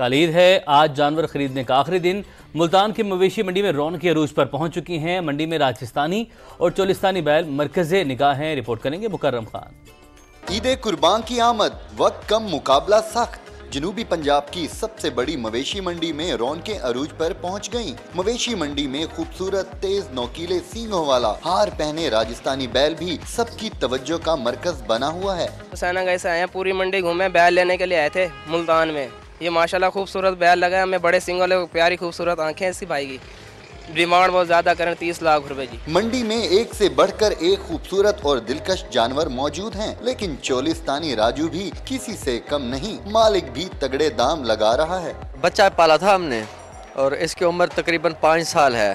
कल ईद है, आज जानवर खरीदने का आखिरी दिन। मुल्तान की मवेशी मंडी में रौनक अरूज पर पहुंच चुकी हैं। मंडी में राजस्थानी और चोलिस्तानी बैल मरकज़े निगाह हैं। रिपोर्ट करेंगे मुकर्रम खान। ईद कुर्बान की आमद, वक्त कम, मुकाबला सख्त। जनूबी पंजाब की सबसे बड़ी मवेशी मंडी में रौनकें अरूज पर पहुंच गईं। मवेशी मंडी में खूबसूरत, तेज, नोकीले सींगों वाला हार पहने राजस्थानी बैल भी सबकी तवज्जो का मरकज बना हुआ है। हुसैना गए से आए, पूरी मंडी घूमे, बैल लेने के लिए आए थे मुल्तान में। ये माशाल्लाह खूबसूरत बैल लगा, हमें बड़े सिंगों वाले, प्यारी खूबसूरत आंखें इसकी भाई की। डिमांड बहुत ज्यादा करें, 30 लाख रुपए जी। मंडी में एक से बढ़कर एक खूबसूरत और दिलकश जानवर मौजूद हैं, लेकिन चोलिस्तानी राजू भी किसी से कम नहीं। मालिक भी तगड़े दाम लगा रहा है। बच्चा पाला था हमने और इसकी उम्र तकरीबन 5 साल है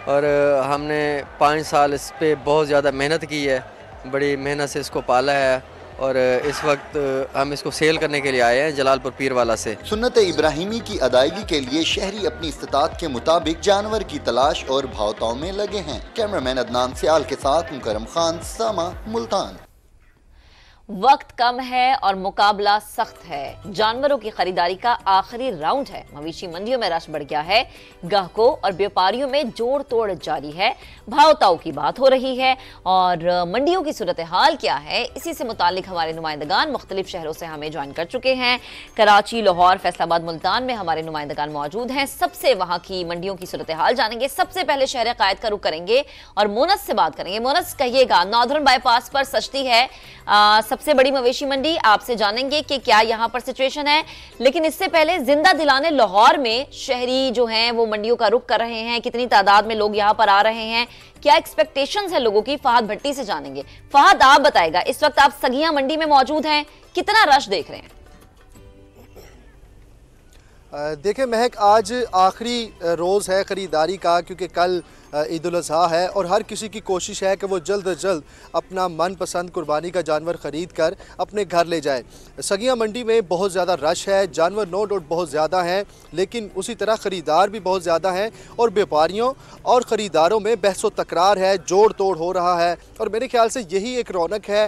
और हमने 5 साल इस पे बहुत ज़्यादा मेहनत की है, बड़ी मेहनत से इसको पाला है और इस वक्त हम इसको सेल करने के लिए आए हैं जलालपुर पीरवाला से। सुन्नत इब्राहिमी की अदायगी के लिए शहरी अपनी इस्तात के मुताबिक जानवर की तलाश और भावताओं में लगे हैं। कैमरामैन अदनान सियाल के साथ मुकर्रम खान, सामा, मुल्तान। वक्त कम है और मुकाबला सख्त है। जानवरों की खरीदारी का आखिरी राउंड है। मवेशी मंडियों में रश बढ़ गया है। ग्राहकों और व्यापारियों में जोड़ तोड़ जारी है। भाव-ताव की बात हो रही है और मंडियों की सूरत हाल क्या है, इसी से मुतालिक हमारे नुमाइंदगान मुख्तलिफ शहरों से हमें ज्वाइन कर चुके हैं। कराची, लाहौर, फैसलाबाद, मुल्तान में हमारे नुमाइंदगान मौजूद हैं। सबसे वहां की मंडियों की सूरत हाल जानेंगे। सबसे पहले शहर कायद का रुख करेंगे और मोनस से बात करेंगे। मोनस, कहिएगा, नॉर्दर्न बाईपास पर सजती है सबसे बड़ी मवेशी मंडी, आपसे जानेंगे कि क्या यहां पर सिचुएशन है। लेकिन इससे पहले जिंदा दिलाने लाहौर में शहरी जो हैं वो मंडियों का रुख कर रहे हैं। कितनी तादाद में लोग यहां पर आ रहे हैं, क्या एक्सपेक्टेशंस है लोगों की, फहद भट्टी से जानेंगे। फहद, आप बताएगा, इस वक्त आप सगिया मंडी में मौजूद हैं, कितना रश देख रहे हैं? देखें महक, आज आखिरी रोज़ है ख़रीदारी का, क्योंकि कल ईद उल अज़हा है और हर किसी की कोशिश है कि वो जल्द अज जल्द अपना मनपसंद कुर्बानी का जानवर ख़रीद कर अपने घर ले जाए। सगिया मंडी में बहुत ज़्यादा रश है, जानवर नो डाउट बहुत ज़्यादा हैं, लेकिन उसी तरह ख़रीदार भी बहुत ज़्यादा हैं और व्यापारियों और ख़रीदारों में बहस व तकरार है, जोड़ तोड़ हो रहा है। और मेरे ख्याल से यही एक रौनक है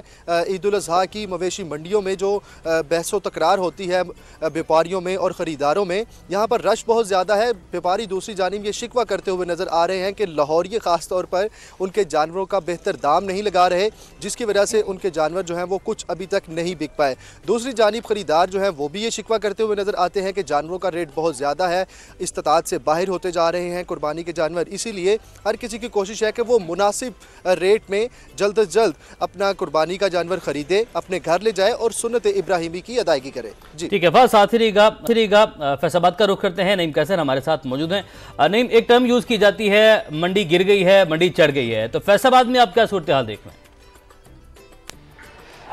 ईद उल अज़हा की मवेशी मंडियों में, जो बहस व तकरार होती है व्यापारियों में और ख़रीदारों में। यहाँ पर रश बहुत ज़्यादा है। व्यापारी दूसरी जानिब ये शिकवा करते हुए नज़र आ रहे हैं कि लाहौरिये ख़ास तौर पर उनके जानवरों का बेहतर दाम नहीं लगा रहे, जिसकी वजह से उनके जानवर जो हैं वो कुछ अभी तक नहीं बिक पाए। दूसरी जानिब ख़रीदार जो हैं वो भी ये शिकवा करते हुए नज़र आते हैं कि जानवरों का रेट बहुत ज़्यादा है, इस्तात से बाहर होते जा रहे हैं कुर्बानी के जानवर। इसीलिए हर किसी की कोशिश है कि वो मुनासिब रेट में जल्द अज जल्द अपना कुर्बानी का जानवर ख़रीदे, अपने घर ले जाए और सुन्नत इब्राहिमी की अदायगी करे। जी ठीक है, साथ ही फैसलाबाद का रुख करते हैं। नईम कैसर हमारे साथ मौजूद हैं। नईम, एक टर्म यूज की जाती है, मंडी गिर गई है, मंडी चढ़ गई है, तो फैसलाबाद में आप क्या सूरत हाल देख रहे हैं?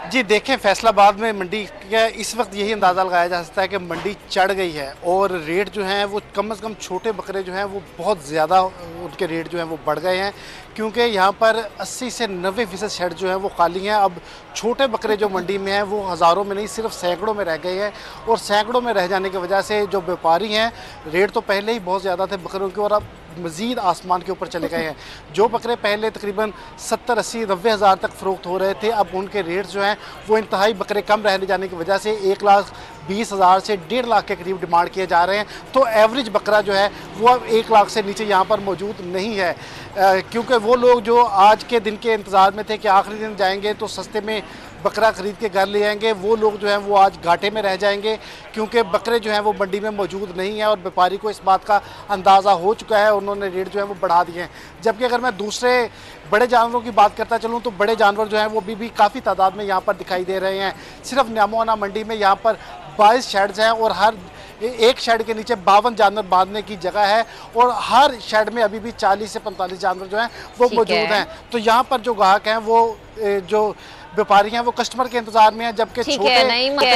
जी देखें, फैसलाबाद में मंडी का इस वक्त यही अंदाज़ा लगाया जा सकता है कि मंडी चढ़ गई है और रेट जो हैं वो कम से कम छोटे बकरे जो हैं वो बहुत ज़्यादा उनके रेट जो हैं वो बढ़ गए हैं, क्योंकि यहाँ पर 80 से 90% शेड जो है वो खाली हैं। अब छोटे बकरे जो मंडी में हैं वो हज़ारों में नहीं, सिर्फ सैकड़ों में रह गए हैं और सैकड़ों में रह जाने की वजह से जो व्यापारी हैं, रेट तो पहले ही बहुत ज़्यादा थे बकरों के और अब मज़ीद आसमान के ऊपर चले गए हैं। जो बकरे पहले तकरीबन 70, 80, 90 हज़ार तक फ़रोख्त हो रहे थे, अब उनके रेट जो हैं वो इंतहाई बकरे कम रहने जाने की वजह से 1,20,000 से 1.5 लाख के करीब डिमांड किए जा रहे हैं। तो एवरेज बकरा जो है वो अब 1 लाख से नीचे यहाँ पर मौजूद नहीं है, क्योंकि वो लोग जो आज के दिन के इंतज़ार में थे कि आखिरी दिन जाएंगे तो सस्ते में बकरा ख़रीद के घर ले आएंगे, वो लोग जो हैं वो आज घाटे में रह जाएंगे, क्योंकि बकरे जो हैं वो मंडी में मौजूद नहीं है और व्यापारी को इस बात का अंदाज़ा हो चुका है, उन्होंने रेट जो है वो बढ़ा दिए हैं। जबकि अगर मैं दूसरे बड़े जानवरों की बात करता चलूँ तो बड़े जानवर जो हैं वो भी काफ़ी तादाद में यहाँ पर दिखाई दे रहे हैं। सिर्फ न्यामोना मंडी में यहाँ पर 22 शेड्स हैं और हर एक शेड के नीचे 52 जानवर बांधने की जगह है और हर शेड में अभी भी 40 से 45 जानवर जो हैं वो मौजूद हैं। तो यहाँ पर जो ग्राहक हैं वो जो व्यापारी हैं वो कस्टमर के इंतजार में हैं, जबकि छोटे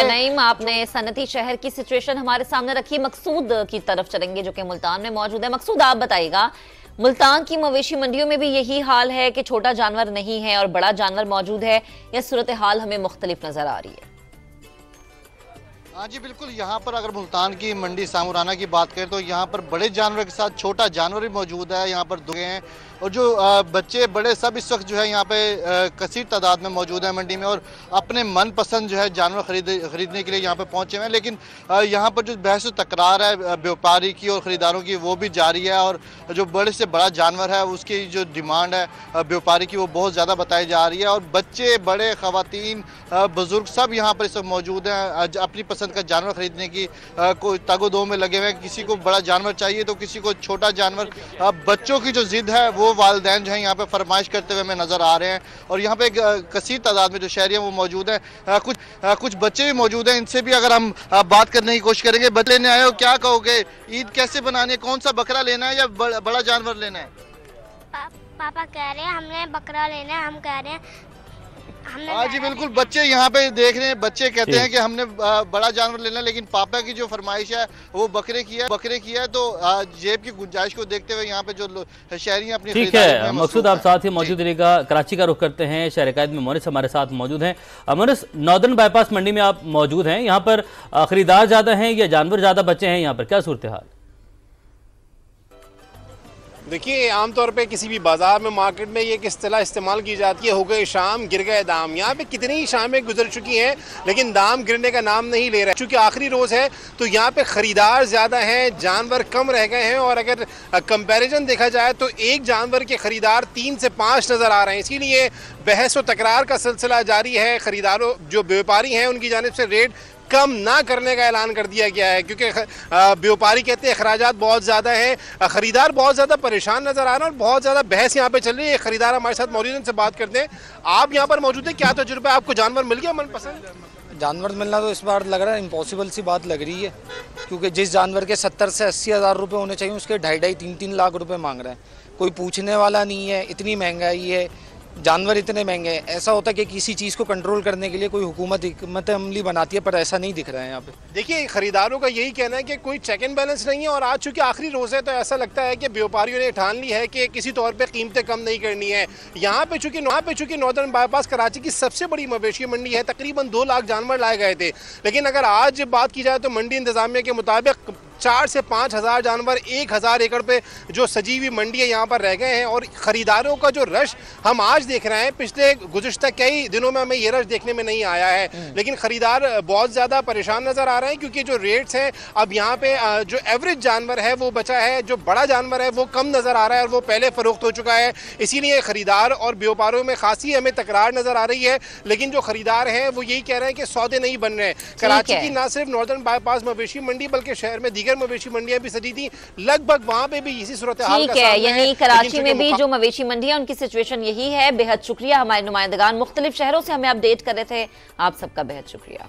नईम, आपने सनती शहर की सिचुएशन हमारे सामने रखी। मकसूद की तरफ चलेंगे जो कि मुल्तान में मौजूद है। मकसूद, आप बताइएगा, मुल्तान की मवेशी मंडियों में भी यही हाल है कि छोटा जानवर नहीं है और बड़ा जानवर मौजूद है, या सूरत हाल हमें मुख्तलिफ नजर आ रही है? हाँ जी बिल्कुल, यहाँ पर अगर मुल्तान की मंडी सामुराना की बात करें तो यहाँ पर बड़े जानवर के साथ छोटा जानवर भी मौजूद है। यहाँ पर दो हैं और जो बच्चे बड़े सब इस वक्त जो है यहाँ पे कसीर तादाद में मौजूद हैं मंडी में और अपने मनपसंद जो है जानवर खरीदने के लिए यहाँ पे पहुँचे हुए हैं। लेकिन यहाँ पर जो बहस व तकरार है व्यापारी की और ख़रीदारों की वो भी जारी है और जो बड़े से बड़ा जानवर है उसकी जो डिमांड है व्यापारी की वो बहुत ज़्यादा बताई जा रही है। और बच्चे बड़े ख़वातीन बुज़ुर्ग सब यहाँ पर इस वक्त मौजूद हैं अपनी पसंद का जानवर खरीदने की कोई तगो-दो में लगे हुए हैं। किसी को बड़ा जानवर चाहिए तो किसी को छोटा जानवर। बच्चों की जो जिद है वो वालिदैन जो है यहाँ पे फरमाइश करते हुए हमें नजर आ रहे हैं और यहाँ पे कसीर तादाद में जो शहरी हैं वो मौजूद हैं। कुछ बच्चे भी मौजूद हैं, इनसे भी अगर हम बात करने की कोशिश करेंगे। बच्चे लेने आए हो, क्या कहोगे? ईद कैसे बनानी है? कौन सा बकरा लेना है या बड़ा जानवर लेना है? पापा कह रहे हैं हमने बकरा लेना है, हम कह रहे हैं हाँ जी बिल्कुल, बच्चे यहाँ पे देख रहे हैं। बच्चे कहते हैं कि हमने बड़ा जानवर लेना है लेकिन पापा की जो फरमाइश है वो बकरे की है। तो जेब की गुंजाइश को देखते हुए यहाँ पे जो शहरी अपनी ठीक है मकसूद, आप साथ ही मौजूद रहेगा। कराची का रुख करते हैं, शहर कायद में मोनिस हमारे साथ मौजूद हैं। मोनिस, नॉर्दर्न बाईपास मंडी में आप मौजूद हैं, यहाँ पर खरीदार ज्यादा हैं या जानवर ज्यादा बचे हैं? यहाँ पर क्या सूरत हाल? देखिए, आमतौर पे किसी भी बाजार में, मार्केट में ये एक इस्तिलाह इस्तेमाल की जाती है, हो गए शाम गिर गए दाम। यहाँ पे कितनी ही शामें गुजर चुकी हैं लेकिन दाम गिरने का नाम नहीं ले रहा है। चूँकि आखिरी रोज़ है तो यहाँ पे ख़रीदार ज़्यादा हैं, जानवर कम रह गए हैं। और अगर कंपैरिजन देखा जाए तो एक जानवर के ख़रीदार 3 से 5 नज़र आ रहे हैं। इसीलिए बहस व तकरार का सिलसिला जारी है। ख़रीदारों जो व्यापारी हैं उनकी जानिब से रेट कम ना करने का ऐलान कर दिया गया है क्योंकि व्यापारी कहते हैं अखराजात बहुत ज़्यादा हैं, ख़रीदार बहुत ज़्यादा परेशान नज़र आ रहे हैं और बहुत ज़्यादा बहस यहाँ पे चल रही है। ख़रीदार हमारे साथ मौजूद हैं, उनसे बात करते हैं। आप यहाँ पर मौजूद हैं, क्या तजुर्बा है? आपको जानवर मिल गया मनपसंद? जानवर मिलना तो इस बार लग रहा है इम्पॉसिबल सी बात लग रही है क्योंकि जिस जानवर के 70 से 80 हज़ार रुपये होने चाहिए उसके 2.5-3 लाख रुपये मांग रहे हैं। कोई पूछने वाला नहीं है, इतनी महंगाई है, जानवर इतने महंगे हैं। ऐसा होता है कि किसी चीज़ को कंट्रोल करने के लिए कोई हुकूमत हिकमत अमली बनाती है, पर ऐसा नहीं दिख रहा है यहाँ पे। देखिए, खरीदारों का यही कहना है कि कोई चेक एंड बैलेंस नहीं है और आज चूँकि आखिरी रोज़ है तो ऐसा लगता है कि व्यापारियों ने ठान ली है कि किसी तौर पे कीमतें कम नहीं करनी है। यहाँ पे चूँकि नॉर्दर्न बाईपास कराची की सबसे बड़ी मवेशी मंडी है, तकरीबन 2 लाख जानवर लाए गए थे। लेकिन अगर आज बात की जाए तो मंडी इंतजामिया के मुताबिक 4 से 5 हज़ार जानवर 1000 एकड़ पे जो सजी हुई मंडी है यहाँ पर रह गए हैं। और ख़रीदारों का जो रश हम आज देख रहे हैं, पिछले गुज़िश्ता कई दिनों में हमें ये रश देखने में नहीं आया है। लेकिन ख़रीदार बहुत ज़्यादा परेशान नज़र आ रहे हैं क्योंकि जो रेट्स हैं अब यहाँ पे जो एवरेज जानवर है वो बचा है, जो बड़ा जानवर है वो कम नज़र आ रहा है और वो पहले फ़रोख्त हो चुका है। इसीलिए ख़रीदार और व्यापारियों में खासी हमें तकरार नज़र आ रही है। लेकिन जो ख़रीदार हैं वो यही कह रहे हैं कि सौदे नहीं बन रहे। कराची की ना सिर्फ नॉर्दर्न बाईपास मवेशी मंडी बल्कि शहर में दीगर मवेशी मंडियां भी सजी थी, लगभग वहां पे भी इसी सूरत हाल का सामना है। यही कराची में भी जो मवेशी मंडी है उनकी सिचुएशन यही है। बेहद शुक्रिया, हमारे नुमाइंदगान मुख्तलिफ शहरों से हमें अपडेट कर रहे थे। आप सबका बेहद शुक्रिया।